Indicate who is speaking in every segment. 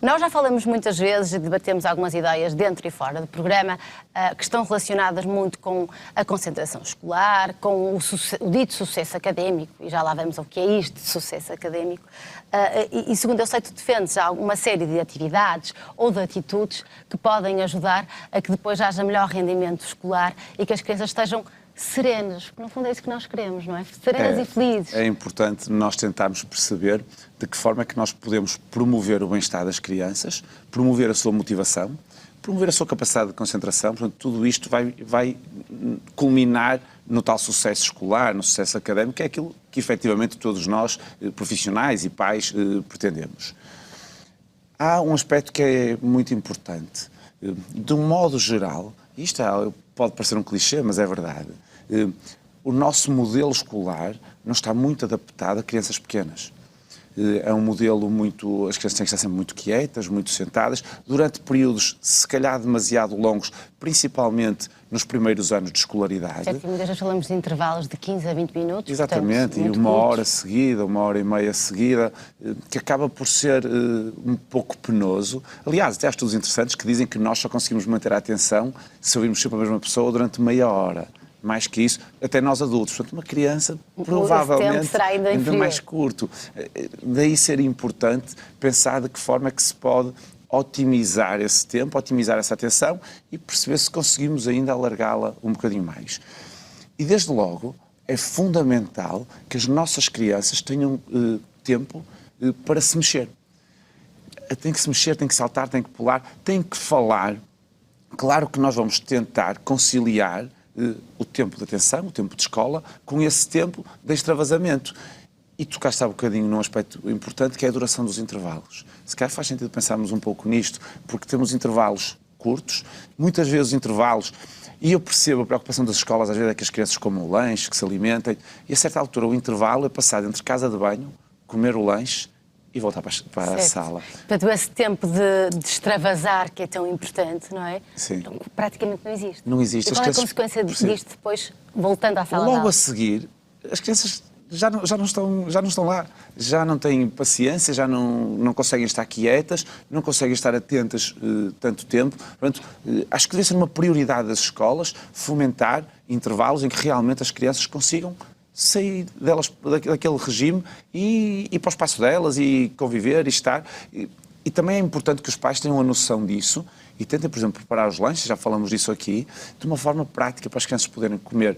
Speaker 1: Nós já falamos muitas vezes e debatemos algumas ideias dentro e fora do programa que estão relacionadas muito com a concentração escolar, com o dito sucesso académico, e já lá vamos ao que é isto de sucesso académico. E segundo eu sei, tu defendes uma série de atividades ou de atitudes que podem ajudar a que depois haja melhor rendimento escolar e que as crianças estejam serenas, porque no fundo é isso que nós queremos, não é? Serenas e felizes.
Speaker 2: É importante nós tentarmos perceber de que forma é que nós podemos promover o bem-estar das crianças, promover a sua motivação, promover a sua capacidade de concentração. Portanto, tudo isto vai culminar no tal sucesso escolar, no sucesso académico, que é aquilo que efetivamente todos nós, profissionais e pais, pretendemos. Há um aspecto que é muito importante. De um modo geral, isto pode parecer um clichê, mas é verdade, o nosso modelo escolar não está muito adaptado a crianças pequenas. É um modelo muito... As crianças têm que estar sempre muito quietas, muito sentadas, durante períodos, se calhar, demasiado longos, principalmente nos primeiros anos de escolaridade.
Speaker 1: É que muitas vezes falamos de intervalos de 15 a 20 minutos.
Speaker 2: Exatamente,
Speaker 1: portanto,
Speaker 2: e uma hora seguida, uma hora e meia seguida, que acaba por ser um pouco penoso. Aliás, até há estudos interessantes que dizem que nós só conseguimos manter a atenção se ouvirmos sempre a mesma pessoa durante meia hora. Mais que isso, até nós adultos. Portanto, uma criança provavelmente
Speaker 1: será ainda
Speaker 2: mais curto. Daí ser importante pensar de que forma é que se pode otimizar esse tempo, otimizar essa atenção e perceber se conseguimos ainda alargá-la um bocadinho mais. E desde logo é fundamental que as nossas crianças tenham tempo para se mexer. Tem que se mexer, tem que saltar, tem que pular, tem que falar. Claro que nós vamos tentar conciliar o tempo de atenção, o tempo de escola, com esse tempo de extravasamento. E tocaste há bocadinho num aspecto importante, que é a duração dos intervalos. Se calhar faz sentido pensarmos um pouco nisto, porque temos intervalos curtos, muitas vezes os intervalos, e eu percebo a preocupação das escolas, às vezes é que as crianças comam o lanche, que se alimentem, e a certa altura o intervalo é passado entre casa de banho, comer o lanche e voltar para a sala.
Speaker 1: Portanto, esse tempo de extravasar, que é tão importante, não é?
Speaker 2: Sim.
Speaker 1: Então, praticamente não existe.
Speaker 2: Não existe.
Speaker 1: E qual é a consequência disto depois, voltando à sala de
Speaker 2: aula?
Speaker 1: aula?
Speaker 2: A seguir, as crianças já não estão lá, já não têm paciência, já não conseguem estar quietas, não conseguem estar atentas tanto tempo. Portanto, acho que deve ser uma prioridade das escolas fomentar intervalos em que realmente as crianças consigam sair daquele regime e ir para o espaço delas e conviver e estar. E também é importante que os pais tenham a noção disso e tentem, por exemplo, preparar os lanches, já falamos disso aqui, de uma forma prática para as crianças poderem comer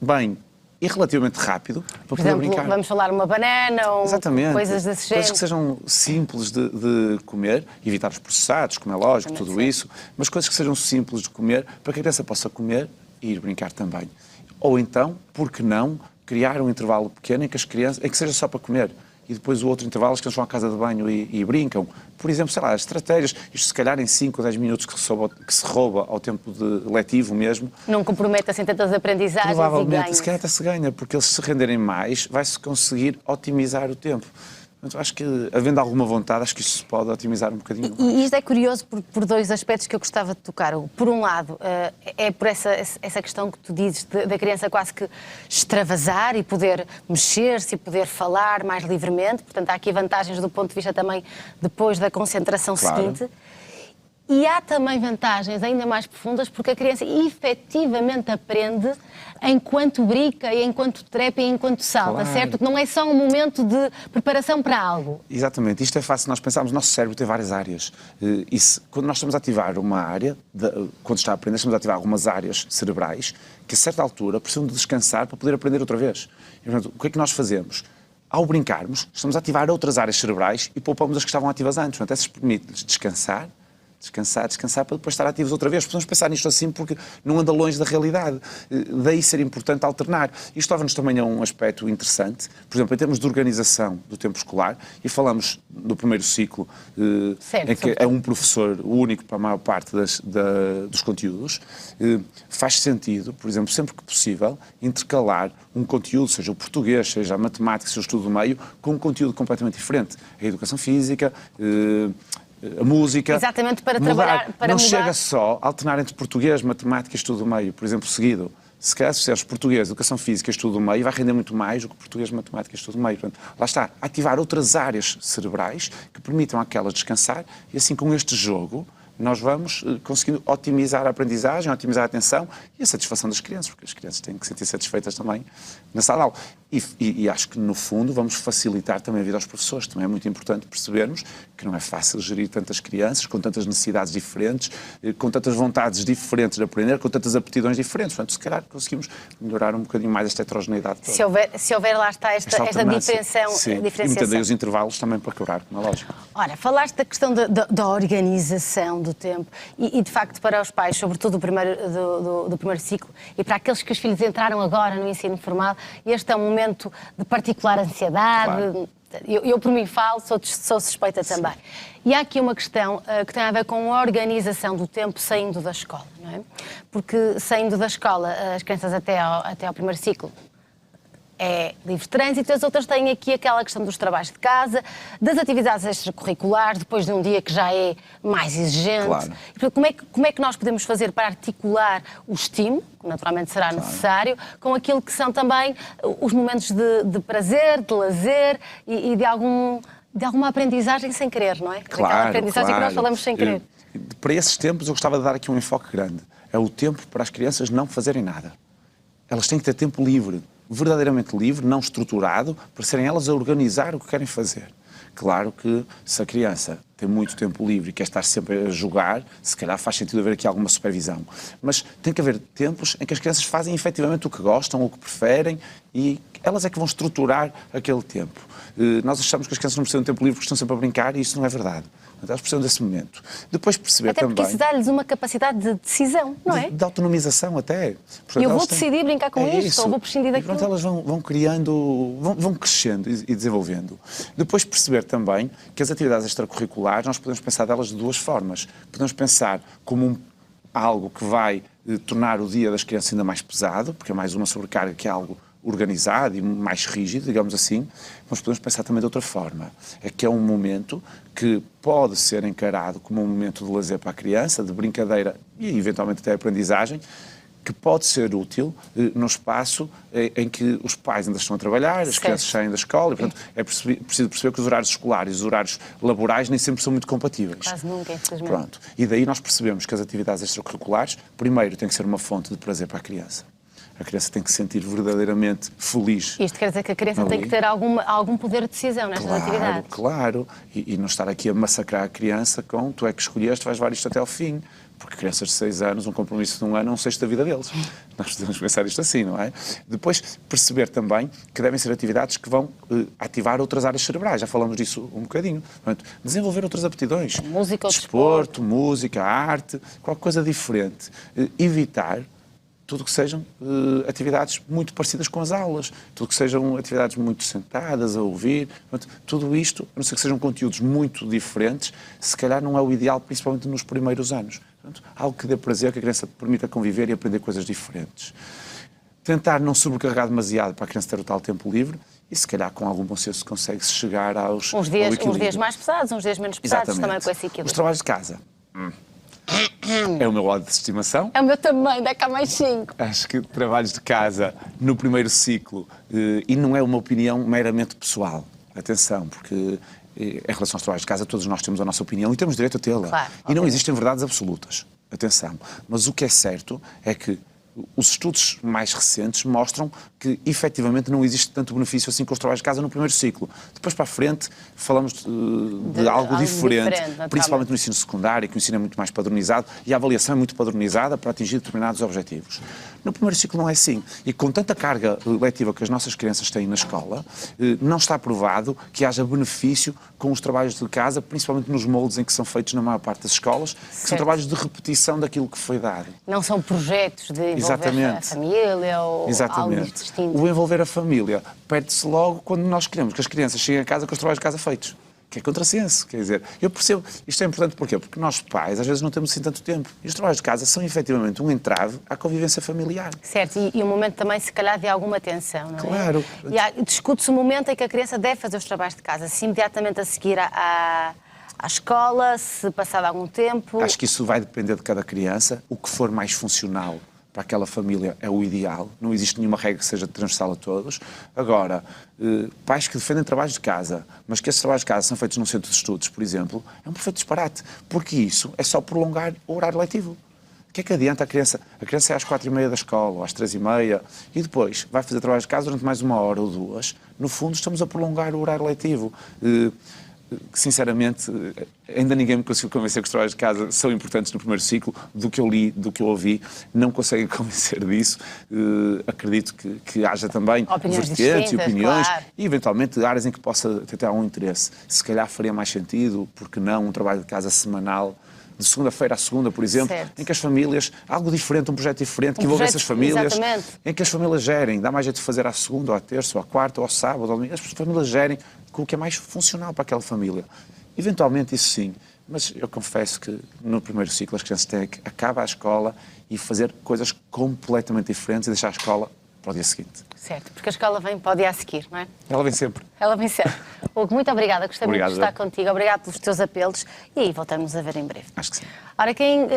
Speaker 2: bem e relativamente rápido para
Speaker 1: Por
Speaker 2: poder
Speaker 1: exemplo,
Speaker 2: brincar.
Speaker 1: vamos falar uma banana ou
Speaker 2: Exatamente.
Speaker 1: coisas desse género.
Speaker 2: Coisas que sejam simples de comer, evitar os processados, como é lógico, tudo isso, mas coisas que sejam simples de comer para que a criança possa comer e ir brincar também. Ou então, por que não, criar um intervalo pequeno em que as crianças, em que seja só para comer. E depois o outro intervalo, as crianças vão à casa de banho e brincam. Por exemplo, sei lá, as estratégias, isto se calhar em 5 ou 10 minutos que se rouba ao tempo letivo mesmo.
Speaker 1: Não compromete assim tantas aprendizagens
Speaker 2: provavelmente,
Speaker 1: e ganha.
Speaker 2: Se calhar até se ganha, porque eles se renderem mais, vai-se conseguir otimizar o tempo. Portanto, acho que, havendo alguma vontade, acho que isto se pode otimizar um bocadinho mais.
Speaker 1: E isto é curioso por dois aspectos que eu gostava de tocar. Por um lado, é por essa questão que tu dizes da criança quase que extravasar e poder mexer-se e poder falar mais livremente. Portanto, há aqui vantagens do ponto de vista também depois da concentração seguinte. E há também vantagens ainda mais profundas porque a criança efetivamente aprende enquanto brinca, e enquanto trepa e enquanto salta, certo? Que não é só um momento de preparação para algo.
Speaker 2: Exatamente. Isto é fácil nós pensarmos. O nosso cérebro tem várias áreas. Quando nós estamos a ativar uma área, quando está a aprender, estamos a ativar algumas áreas cerebrais que a certa altura precisam de descansar para poder aprender outra vez. E, portanto, o que é que nós fazemos? Ao brincarmos, estamos a ativar outras áreas cerebrais e poupamos as que estavam ativas antes. Portanto, essas permite-lhes descansar para depois estar ativos outra vez. Podemos pensar nisto assim porque não anda longe da realidade. Daí ser importante alternar. Isto leva-nos também a um aspecto interessante. Por exemplo, em termos de organização do tempo escolar, e falamos do primeiro ciclo, em que é um professor único para a maior parte dos conteúdos, faz sentido, por exemplo, sempre que possível, intercalar um conteúdo, seja o português, seja a matemática, seja o estudo do meio, com um conteúdo completamente diferente. A educação física, a música.
Speaker 1: Exatamente, para trabalhar, para
Speaker 2: não
Speaker 1: mudar.
Speaker 2: chega só a alternar entre português, matemática e estudo do meio, por exemplo, seguido. Se calhar, se fizeres português, educação física e estudo do meio, vai render muito mais do que português, matemática e estudo do meio. Portanto, lá está, ativar outras áreas cerebrais que permitam àquelas descansar e assim com este jogo nós vamos conseguindo otimizar a aprendizagem, otimizar a atenção e a satisfação das crianças, porque as crianças têm que se sentir satisfeitas também na sala de aula. E acho que, no fundo, vamos facilitar também a vida aos professores. Também é muito importante percebermos que não é fácil gerir tantas crianças, com tantas necessidades diferentes, com tantas vontades diferentes de aprender, com tantas aptidões diferentes. Portanto, se calhar conseguimos melhorar um bocadinho mais esta heterogeneidade toda.
Speaker 1: Se houver lá está esta diferenciação.
Speaker 2: Sim, e meter aí os intervalos também para quebrar, como é lógico.
Speaker 1: Ora, falaste da questão da organização do tempo e, de facto, para os pais, sobretudo do primeiro ciclo, e para aqueles que os filhos entraram agora no ensino formal, este é um momento de particular ansiedade. Claro. Eu por mim falo, sou suspeita também. E há aqui uma questão que tem a ver com a organização do tempo saindo da escola, não é? Porque saindo da escola, as crianças até ao primeiro ciclo é livre trânsito, as outras têm aqui aquela questão dos trabalhos de casa, das atividades extracurriculares, depois de um dia que já é mais exigente. Claro. Como é que nós podemos fazer para articular o estímulo, que naturalmente será necessário, com aquilo que são também os momentos de prazer, de lazer e de alguma aprendizagem sem querer, não é?
Speaker 2: Claro,
Speaker 1: aquela aprendizagem que nós falamos sem querer.
Speaker 2: Para esses tempos eu gostava de dar aqui um enfoque grande. É o tempo para as crianças não fazerem nada. Elas têm que ter tempo livre, verdadeiramente livre, não estruturado, para serem elas a organizar o que querem fazer. Claro que se a criança tem muito tempo livre e quer estar sempre a jogar, se calhar faz sentido haver aqui alguma supervisão. Mas tem que haver tempos em que as crianças fazem efetivamente o que gostam, o que preferem e elas é que vão estruturar aquele tempo. Nós achamos que as crianças não precisam de tempo livre porque estão sempre a brincar e isso não é verdade. Elas precisam desse momento. Depois perceber
Speaker 1: até porque
Speaker 2: também...
Speaker 1: isso dá-lhes uma capacidade de decisão, não é?
Speaker 2: De autonomização até. Portanto,
Speaker 1: eu vou decidir brincar com isto, ou vou prescindir daquilo.
Speaker 2: E pronto, elas vão criando, vão crescendo e desenvolvendo. Depois perceber também que as atividades extracurriculares, nós podemos pensar delas de duas formas. Podemos pensar como algo que vai tornar o dia das crianças ainda mais pesado, porque é mais uma sobrecarga que é algo organizado e mais rígido, digamos assim, mas podemos pensar também de outra forma. É que é um momento que pode ser encarado como um momento de lazer para a criança, de brincadeira e eventualmente até aprendizagem, que pode ser útil no espaço em que os pais ainda estão a trabalhar, as crianças saem da escola, e, portanto, é preciso perceber que os horários escolares e os horários laborais nem sempre são muito compatíveis.
Speaker 1: Quase nunca, infelizmente.
Speaker 2: Pronto. E daí nós percebemos que as atividades extracurriculares, primeiro, têm que ser uma fonte de prazer para a criança. A criança tem que se sentir verdadeiramente feliz.
Speaker 1: Isto quer dizer que a criança tem que ter algum poder de decisão nestas atividades.
Speaker 2: Claro, e não estar aqui a massacrar a criança com tu é que escolheste, vais levar isto até ao fim. Porque crianças de 6 anos, um compromisso de 1 ano é um sexto da vida deles. Nós podemos pensar isto assim, não é? Depois, perceber também que devem ser atividades que vão ativar outras áreas cerebrais. Já falamos disso um bocadinho. Portanto, desenvolver outras aptidões.
Speaker 1: Música ou
Speaker 2: desporto, música, arte, qualquer coisa diferente. Evitar tudo que sejam atividades muito parecidas com as aulas, tudo que sejam atividades muito sentadas, a ouvir, tudo isto, a não ser que sejam conteúdos muito diferentes, se calhar não é o ideal, principalmente nos primeiros anos. Portanto, algo que dê prazer, que a criança permita conviver e aprender coisas diferentes. Tentar não sobrecarregar demasiado para a criança ter o tal tempo livre e, se calhar, com algum bom senso consegue-se chegar aos
Speaker 1: uns dias mais pesados, uns dias menos pesados. Exatamente. Também com esse equilíbrio.
Speaker 2: Os trabalhos de casa. É o meu lado de estimação.
Speaker 1: É o meu também, dá cá mais 5.
Speaker 2: Acho que trabalhos de casa no primeiro ciclo, e não é uma opinião meramente pessoal, atenção, porque em relação aos trabalhos de casa todos nós temos a nossa opinião e temos direito a tê-la.
Speaker 1: Claro,
Speaker 2: e não existem verdades absolutas, atenção. Mas o que é certo é que os estudos mais recentes mostram que, efetivamente, não existe tanto benefício assim com os trabalhos de casa no primeiro ciclo. Depois, para a frente, falamos de algo diferente, principalmente no ensino secundário, que o ensino é muito mais padronizado e a avaliação é muito padronizada para atingir determinados objetivos. No primeiro ciclo não é assim. E com tanta carga letiva que as nossas crianças têm na escola, não está provado que haja benefício com os trabalhos de casa, principalmente nos moldes em que são feitos na maior parte das escolas, que são trabalhos de repetição daquilo que foi dado.
Speaker 1: Não são projetos de envolver a família ou algo distinto.
Speaker 2: O envolver a família perde-se logo quando nós queremos que as crianças cheguem a casa com os trabalhos de casa feitos. Que é contrassenso, quer dizer, eu percebo, isto é importante porquê? Porque nós pais às vezes não temos assim tanto tempo e os trabalhos de casa são efetivamente um entrave à convivência familiar.
Speaker 1: Certo, e um momento também se calhar de alguma tensão, não é?
Speaker 2: Claro.
Speaker 1: E discute-se o momento em que a criança deve fazer os trabalhos de casa, se imediatamente a seguir à escola, se passado algum tempo.
Speaker 2: Acho que isso vai depender de cada criança, o que for mais funcional para aquela família é o ideal, não existe nenhuma regra que seja transversal a todos. Agora, pais que defendem trabalhos de casa, mas que esses trabalhos de casa são feitos num centro de estudos, por exemplo, é um perfeito disparate, porque isso é só prolongar o horário letivo. O que é que adianta a criança? A criança é às 4h30 da escola, ou às 3h30, e depois vai fazer trabalho de casa durante mais 1 hora ou 2. No fundo, estamos a prolongar o horário letivo. Sinceramente, ainda ninguém me conseguiu convencer que os trabalhos de casa são importantes no primeiro ciclo. Do que eu li, do que eu ouvi, não conseguem convencer disso. Acredito que haja também vertentes e opiniões,
Speaker 1: claro.
Speaker 2: e eventualmente áreas em que possa ter algum interesse. Se calhar faria mais sentido, porque não um trabalho de casa semanal, de segunda-feira à segunda, por exemplo,
Speaker 1: certo.
Speaker 2: em que as famílias, algo diferente, um projeto diferente, que envolvesse as famílias,
Speaker 1: exatamente.
Speaker 2: em que as famílias gerem, dá mais jeito de fazer à segunda, ou à terça, ou à quarta, ou ao sábado, ou ao domingo, as famílias gerem com o que é mais funcional para aquela família. Eventualmente isso sim, mas eu confesso que no primeiro ciclo as crianças têm que acabar a escola e fazer coisas completamente diferentes e deixar a escola para o dia seguinte.
Speaker 1: Certo, porque a escola vem para o dia a seguir, não é?
Speaker 2: Ela vem sempre.
Speaker 1: Ela vem sempre. Hugo, muito obrigada, gostei muito de
Speaker 2: Obrigado.
Speaker 1: estar contigo, obrigado pelos teus apelos e voltamos a ver em breve.
Speaker 2: Acho que sim.
Speaker 1: Ora, quem